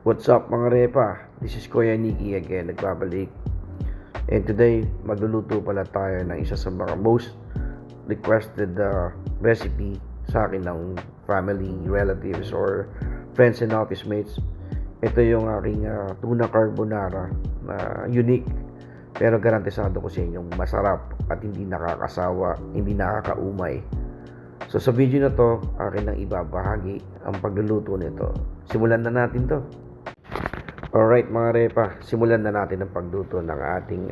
What's up mga repa? This is Kuya Nikki again, nagbabalik. And today, magluluto pala tayo ng isa sa mga most requested recipe sa akin ng family, relatives, or friends and office mates. Ito yung aking tuna carbonara na unique pero garantisado ko sa inyong masarap at hindi nakakasawa, hindi nakakaumay. So sa video na to, akin nang ibabahagi ang pagluluto nito. Simulan na natin to. Alright mga repa, simulan na natin ang pagluto ng ating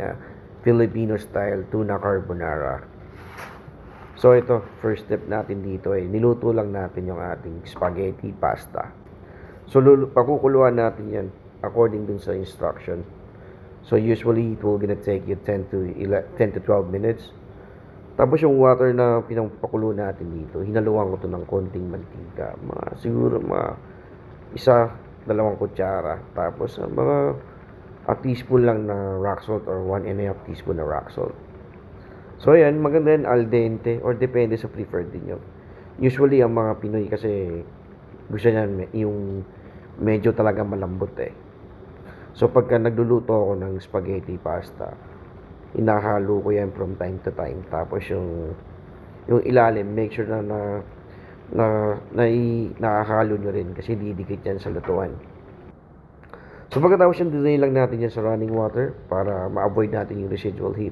Filipino style tuna carbonara. So ito, first step natin dito ay niluto lang natin yung ating spaghetti pasta. So pakukuluan natin yan according dun sa instruction. So usually it will gonna take you 10 to 12 minutes. Tapos yung water na pinapakulo natin dito, hinaluan ko to ng konting mantika. Siguro dalawang kutsara. Tapos mga a teaspoon lang na rock salt or 1.5 teaspoon na rock salt. So ayan, maganda yan al dente or depende sa preferred din nyo. Usually ang mga Pinoy kasi gusto niyan yung medyo talaga malambot eh. So pagka nagluluto ako ng spaghetti pasta, inahalo ko yan from time to time. Tapos yung ilalim, make sure na nakahalo nyo rin kasi didikit yan sa lutuan. So pagkatapos yung dinay lang natin yan sa running water para ma-avoid natin yung residual heat.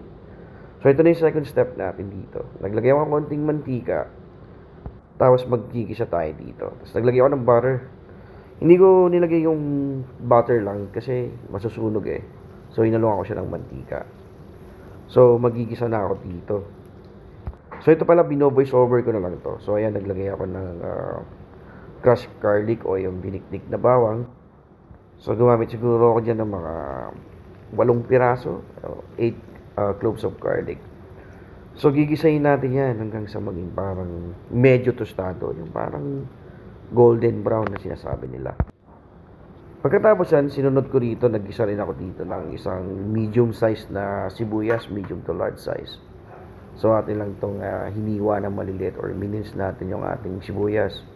So ito na yung second step natin dito. Naglagay ako ng konting mantika. Tapos magkikisa tayo dito. Tapos naglagay ako ng butter. Hindi ko nilagay yung butter lang kasi masusunog eh. So hinaluan ko siya ng mantika. So magigisa na ako dito. So ito pala bino-voice over ko na lang to. So ayan, naglagay ako ng crushed garlic o yung binikdik na bawang. So gumamit siguro ako dyan ng mga 8 piraso, 8 cloves of garlic. So gigisahin natin yan hanggang sa maging parang medyo tostado, yung parang golden brown na sinasabi nila. Pagkatapos yan, sinunod ko rito, nagisa rin ako dito ng isang medium size na sibuyas, medium to large size. So atin lang itong hiniwa ng maliliit or minins natin yung ating sibuyas.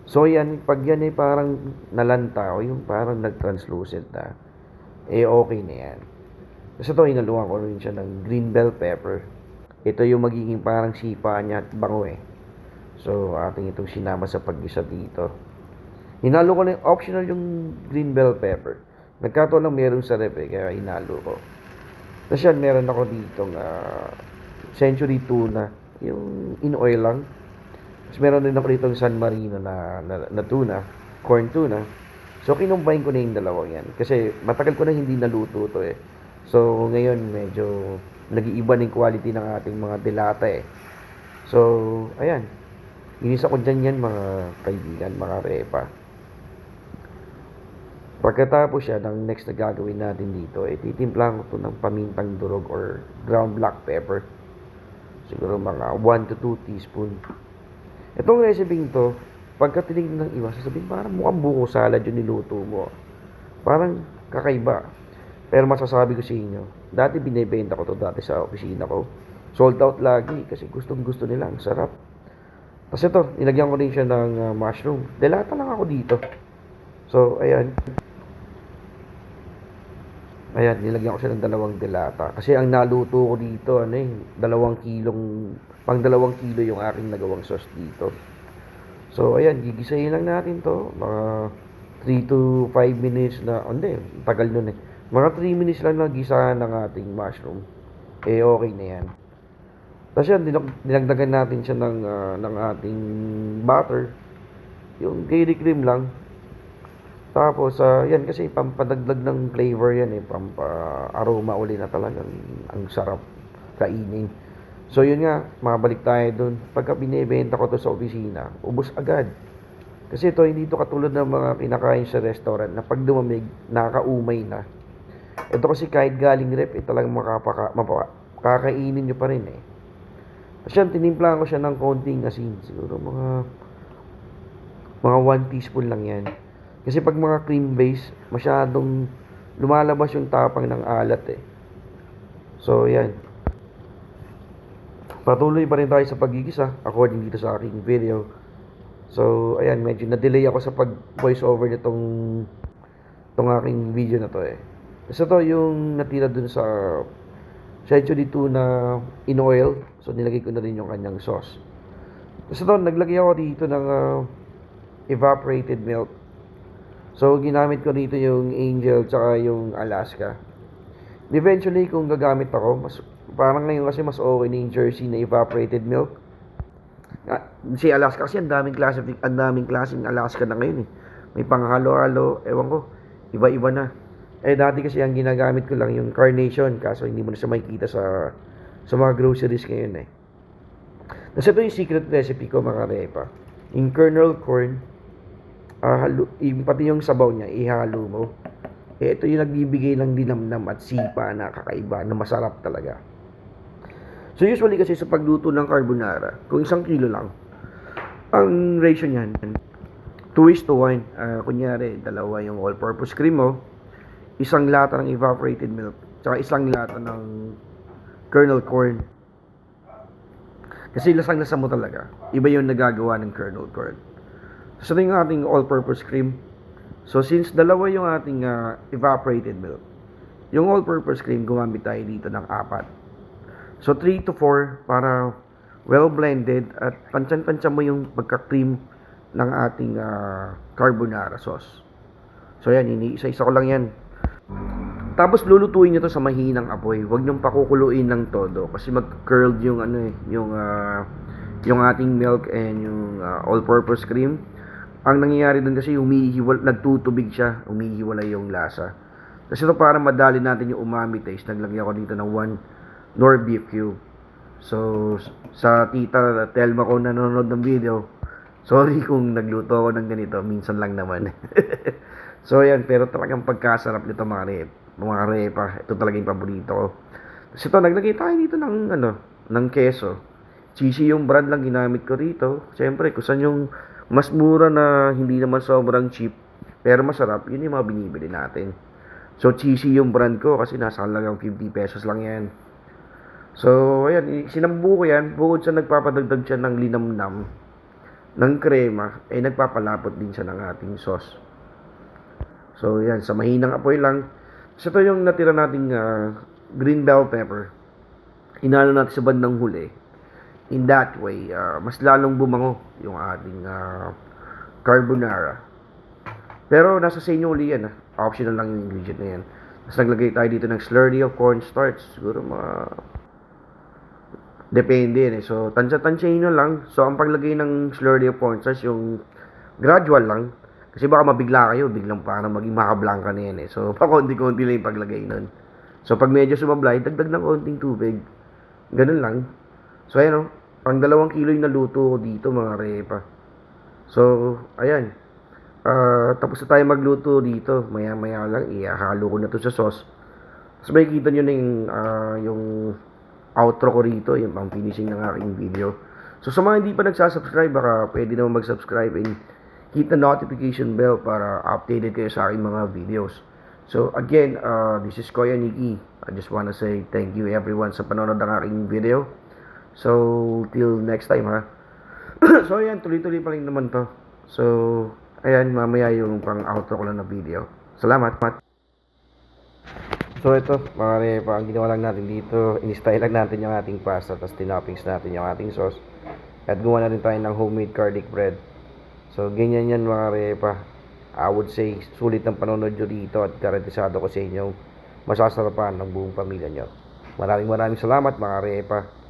So yan, pag yan ay parang nalanta o yung parang nag-translucent na, eh okay na yan. Kasi ito, hinaluan ko rin siya ng green bell pepper. Ito yung magiging parang sipa niya at bango eh. So ating itong sinama sa paggisa dito. Hinalo ko na optional yung green bell pepper. Nagkataon lang meron sa rep eh, kaya hinalo ko. Tapos yan, meron ako ditong century tuna, yung in oil lang. Tapos meron din ako ditong San Marino na tuna, corn tuna. So kinumbine ko na yung dalawang yan. Kasi matagal ko na hindi naluto to eh. So ngayon medyo nag-iiba ng quality ng ating mga delata eh. So ayan, inisa ko dyan yan mga kaibigan, mga repa. Pagkatapos siya, ng next na gagawin natin dito, eh, titimplahan ko ito ng pamintang durog or ground black pepper. Siguro mga 1 to 2 teaspoon. Itong recipe to, pagka tinignan ng iba, sasabihin parang mukhang buko salad yung niluto mo. Parang kakaiba. Pero masasabi ko sa inyo, dati binibenta ko to dati sa opisina ko. Sold out lagi kasi gustong gusto nila, ang sarap. Tapos ito, nilagyan ko din siya ng mushroom. Delata lang ako dito. So, ayan. Ayan, nilagyan ko siya ng 2 delata. Kasi ang naluto ko dito, pang 2 kilo yung aking nagawang sauce dito. So, ayan, gigisahin lang natin to. Mga 3 to 5 minutes na, tagal nun eh. Mga 3 minutes lang na gisahan ng ating mushroom. Eh, okay na yan. Tapos yan, dinagdagan natin siya ng ating butter. Yung dairy cream lang. Tapos, yan kasi pampadagdag ng flavor yan eh. Aroma uli na talagang ang sarap kainin. So, yun nga, mabalik tayo dun. Pagka binibenta ko to sa opisina, ubos agad. Kasi ito, hindi ito katulad ng mga kinakain sa restaurant na pag dumamig, nakakaumay na. Ito kasi kahit galing rep, talagang kakainin nyo pa rin eh. Tapos yan, tinimplahan ko siya ng konting asin. Siguro mga 1 teaspoon lang yan. Kasi pag mga cream base, masyadong lumalabas yung tapang ng alat eh. So, yan. Patuloy pa rin tayo sa pagigisa according dito sa aking video. So, ayan, medyo na-delay ako sa pag-voice over nitong itong aking video na to eh. So to yung natira dun sa century tuna in oil. So nilagay ko na rin yung kanyang sauce. So to naglagay ako dito ng evaporated milk. So ginamit ko dito yung Angel tsaka yung Alaska. Eventually kung gagamit ako, mas parang ngayon kasi mas okay na yung Jersey na evaporated milk. Si Alaska kasi ang daming klaseng Alaska na ngayon eh. May panghalo-halo, ewan ko, iba-iba na. Dati kasi ang ginagamit ko lang yung Carnation, kaso hindi mo na siya makikita sa mga groceries ngayon eh. Kasi ito yung secret recipe ko mga repa. Yung kernel corn, pati yung sabaw niya, ihalo mo. Ito yung nagbibigay ng dinamnam at sipa na kakaiba, na masarap talaga. So usually kasi sa pagluto ng carbonara, kung 1 kilo lang, ang ratio niyan, 2:1. Kunyari, 2 yung all-purpose cream mo, 1 lata ng evaporated milk, tsaka 1 lata ng kernel corn. Kasi lasang-lasa mo talaga. Iba yung nagagawa ng kernel corn. So ito yung ating all-purpose cream. So since 2 yung ating evaporated milk, yung all-purpose cream, gumamit tayo dito ng 4. So 3 to 4 para well blended at tansyan-tansyan mo yung pagka-cream ng ating carbonara sauce. So yan, iniisa-isa ko lang yan. Tapos lulutuin nyo to sa mahinang apoy. Huwag nyo pakukuluin ng todo kasi mag-curled yung yung ating milk and yung all-purpose cream. Ang nangyayari dun kasi nagtutubig siya, umihiwalay yung lasa. Kasi ito para madali natin yung umami taste, naglagyan ko dito ng 1 nor beef cube. So sa tita Telma ko nanonood ng video, sorry kung nagluto ako ng ganito, minsan lang naman. So yan, pero talagang pagkasarap nito mga repa. Ito talaga yung paborito ko. Kasi ito, naglagay tayo dito ng keso. Cheesy yung brand lang ginamit ko rito. Siyempre, kung saan yung mas mura na hindi naman sobrang cheap, pero masarap, yun yung mga binibili natin. So cheesy yung brand ko kasi nasa halagang 50 pesos lang yan. So ayan, sinambu ko yan. Bukod sa nagpapadagdag siya ng linamnam ng krema, nagpapalapot din siya ng ating sauce. So yan, sa mahinang apoy lang. So ito yung natira nating green bell pepper. Hinalo natin sa bandang huli. In that way, mas lalong bumango yung ating carbonara. Pero nasa sa inyo uli yan. Optional lang yung ingredient na yan. Tapos naglagay tayo dito ng slurry of cornstarch. Siguro depende yan eh. So, tansya-tansyahin nyo lang. So, ang paglagay ng slurry of cornstarch, yung gradual lang. Kasi baka mabigla kayo, biglang parang maging makablangka na yan eh. So, pakonti-konti lang yung paglagay nun. So, pag medyo sumablay, dagdag ng konting tubig. Ganun lang. So, ayan o. Pang 2 kilo yung naluto ko dito, mga repa. So, ayan. Tapos na tayo magluto dito. Maya-maya lang, ihalo ko na to sa sauce. Tapos may kita nyo na yung outro ko rito, yung pang finishing ng aking video. So sa mga hindi pa nagsasubscribe, baka pwede naman mag-subscribe and hit the notification bell para updated kayo sa aking mga videos. So again, this is Kuya Nikki. I just wanna say thank you everyone sa panonood ng aking video. So till next time ha. So ayan, tuloy-tuloy pa rin naman to. So ayan, mamaya yung pang outro ko lang na video. Salamat. So ito, mga repa, ang ginawa lang natin dito, in-style lang natin yung ating pasta, tapos tinoppings natin yung ating sauce. At gumawa na rin tayo ng homemade garlic bread. So ganyan yan mga repa. I would say, sulit ng panonood nyo dito at garantisado ko sa inyo masasarapan ng buong pamilya nyo. Maraming salamat mga repa.